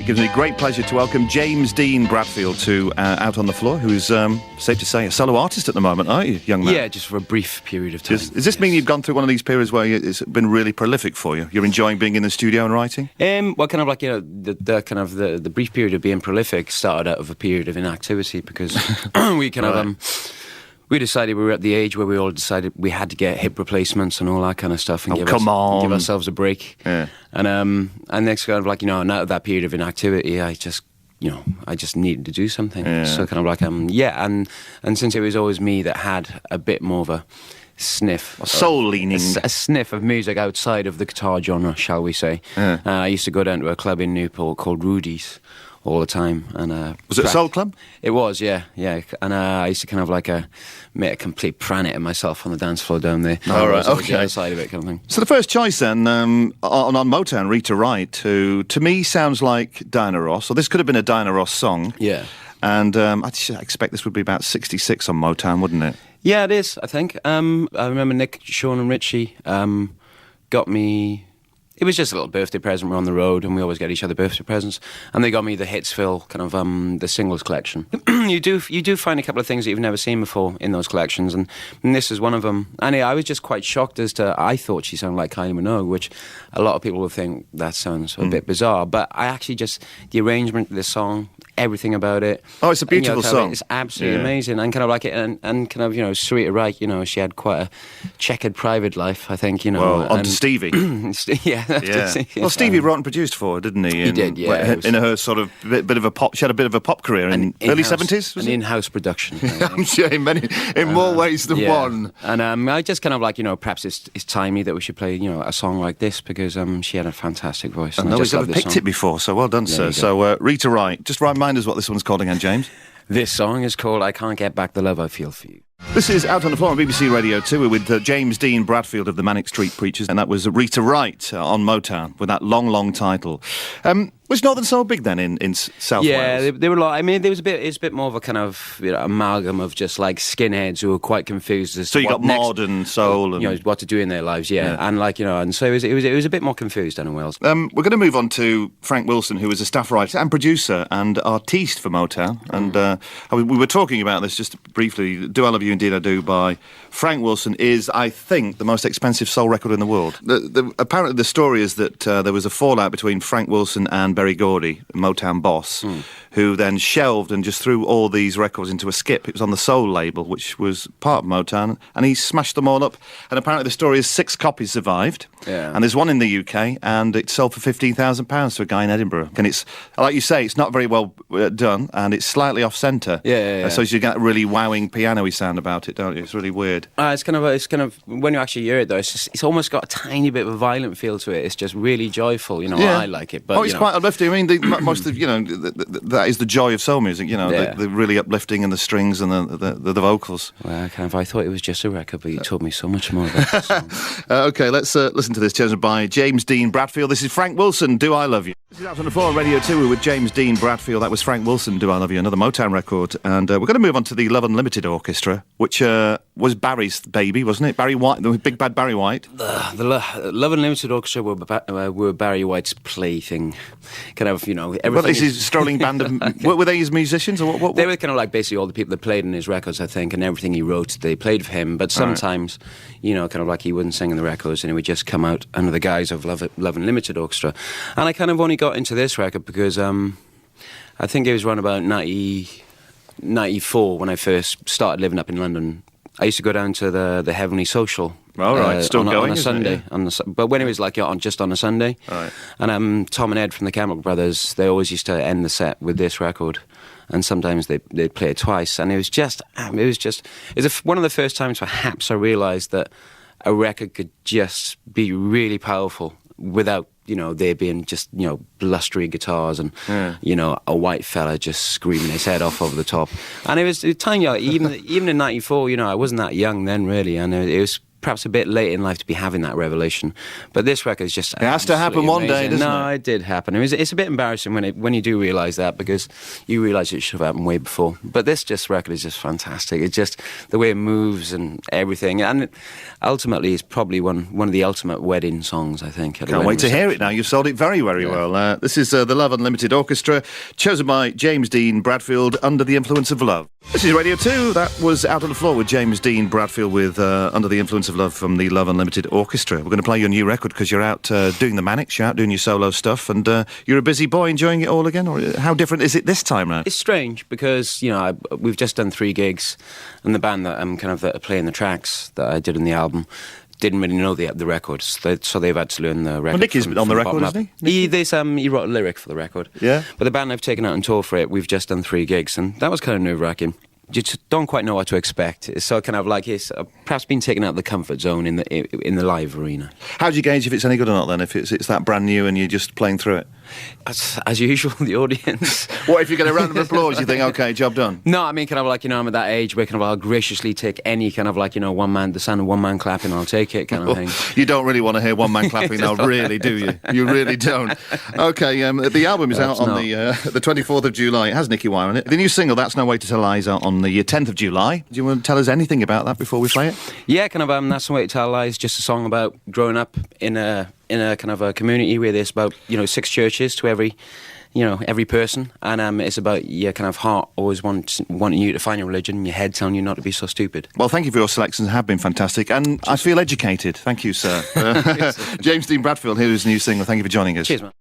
gives me great pleasure to welcome James Dean Bradfield to Out on the Floor, who's, safe to say, a solo artist at the moment, aren't you, young man? Yeah, just for a brief period of time. Does this mean you've gone through one of these periods where it's been really prolific for you? You're enjoying being in the studio and writing? Well, kind of like, the brief period of being prolific started out of a period of inactivity because we kind of... We decided we were at the age where we all decided we had to get hip replacements and all that kind of stuff and give ourselves a break. Yeah. And next kind of like, and out of that period of inactivity, I just needed to do something. Yeah. So kind of like, and since it was always me that had a bit more of a sniff. Soul-leaning. A sniff of music outside of the guitar genre, shall we say. Yeah. I used to go down to a club in Newport called Rudy's all the time. And was it a soul club? It was, yeah. And I used to kind of like make a complete pranit of myself on the dance floor down there. All right, okay. The other side of it kind of thing. So the first choice then, on Motown, Rita Wright, who to me sounds like Diana Ross, or this could have been a Diana Ross song. Yeah. And I expect this would be about 66 on Motown, wouldn't it? Yeah, it is, I think. I remember Nick, Sean and Richey got me... It was just a little birthday present. We're on the road and we always get each other birthday presents. And they got me the Hitsville, kind of the singles collection. You do find a couple of things that you've never seen before in those collections. And this is one of them. And I was just quite shocked as to, I thought she sounded like Kylie Minogue, which a lot of people would think that sounds a bit bizarre. But I actually just, the arrangement of this song, everything about it. Oh, it's a beautiful song. It's absolutely amazing. And kind of like it, and kind of, Sarita Wright, she had quite a checkered private life, I think, Well, on to Stevie. Yeah. Well, Stevie wrote and produced for her, didn't he? He did, yeah. In her sort of bit of a pop, she had a bit of a pop career in early 70s. An in-house production. I'm sure in more ways than one. And I just kind of like, perhaps it's timely that we should play, a song like this because she had a fantastic voice. And nobody's ever picked it before, so well done, sir. So Rita Wright, just remind us what this one's called again, James. This song is called I Can't Get Back the Love I Feel For You. This is Out on the Floor on BBC Radio 2. We're with James Dean Bradfield of the Manic Street Preachers, and that was Rita Wright on Motown with that long title. Was Northern Soul big then in South Wales? Yeah, they were like, it's a bit more of a kind of amalgam of just like skinheads who were quite confused as so you got modern soul and what to do in their lives, and like and so it was a bit more confused down in Wales. We're going to move on to Frank Wilson, who was a staff writer and producer and artiste for Motown, and we were talking about this just briefly. Do I Love You Indeed I Do by Frank Wilson is, I think, the most expensive soul record in the world. Apparently the story is that there was a fallout between Frank Wilson and Berry Gordy, Motown boss, who then shelved and just threw all these records into a skip. It was on the Soul label, which was part of Motown, and he smashed them all up. And apparently the story is 6 copies survived, and there's one in the UK, and it sold for £15,000 to a guy in Edinburgh. And it's, like you say, it's not very well done, and it's slightly off-centre. So you get a really wowing piano-y sound about it, don't you? It's really weird. It's kind of when you actually hear it though, it's almost got a tiny bit of a violent feel to it. It's just really joyful, I like it. But it's quite uplifting. I mean, most of that is the joy of soul music. The really uplifting and the strings and the vocals. Well, I thought it was just a record, but you told me so much more about the song. Okay, let's listen to this, chosen by James Dean Bradfield. This is Frank Wilson, Do I Love You? This is Out on the Floor on Radio 2. We're with James Dean Bradfield. That was Frank Wilson, Do I Love You? Another Motown record. And we're going to move on to the Love Unlimited Orchestra, which was Barry's baby, wasn't it? Barry White, the big bad Barry White. The Love Unlimited Orchestra were Barry White's plaything. Kind of, everything. Well, is his strolling band of... were they his musicians? Or what? They were kind of like basically all the people that played in his records, I think, and everything he wrote, they played for him. But sometimes, kind of like he wouldn't sing in the records and he would just come out under the guise of Love Unlimited Orchestra. And I kind of only got into this record because I think it was around about 94 when I first started living up in London. I used to go down to the Heavenly Social. All right, still going, on a Sunday. But when it was like just on a Sunday. Right. And Tom and Ed from the Chemical Brothers, they always used to end the set with this record. And sometimes they'd play it twice. And it was one of the first times perhaps I realised that a record could just be really powerful without, there being just, blustery guitars and, a white fella just screaming his head off over the top. And it was tiny, even in 94, I wasn't that young then really. And it was perhaps a bit late in life to be having that revelation. But this record is just... It has to happen one day, doesn't it? No, it did happen. It's a bit embarrassing when you do realise that, because you realise it should have happened way before. But this record is just fantastic. It's just the way it moves and everything. And ultimately, it's probably one of the ultimate wedding songs, I think. Can't wait to hear it now. You've sold it very, very well. This is the Love Unlimited Orchestra, chosen by James Dean Bradfield, Under the Influence of Love. This is Radio 2. That was Out on the Floor with James Dean Bradfield with Under the Influence of Love from the Love Unlimited Orchestra. We're going to play your new record because you're out doing the Manics, you're out doing your solo stuff, and you're a busy boy enjoying it all again? Or how different is it this time round? It's strange because, we've just done 3 gigs, and the band that I'm that are playing the tracks that I did in the album didn't really know the records, so they've had to learn the record. Well, Nicky's on the record, isn't he? He wrote a lyric for the record. Yeah. But the band I've taken out on tour for it, we've just done 3 gigs, and that was kind of nerve-wracking. You just don't quite know what to expect. It's so it's perhaps been taken out of the comfort zone in the live arena. How do you gauge if it's any good or not then, if it's that brand new and you're just playing through it? As usual, the audience. What if you get a round of applause, you think, OK, job done? No, I mean, I'm at that age where I'll graciously take any the sound of one man clapping, I'll take it kind of thing. You don't really want to hear one man clapping though, really, do you? You really don't. OK, the album is out on the 24th of July. It has Nicky on it. The new single, That's No Way to Tell Lies, out on the 10th of July. Do you want to tell us anything about that before we play it? Yeah, That's No Way to Tell Lies, just a song about growing up in a a community where there's about 6 churches to every person, and it's about your heart always wanting you to find your religion, and your head telling you not to be so stupid. Well, thank you for your selections, have been fantastic, and I feel educated. Thank you, sir. James Dean Bradfield, here's his new single. Thank you for joining us. Cheers, man.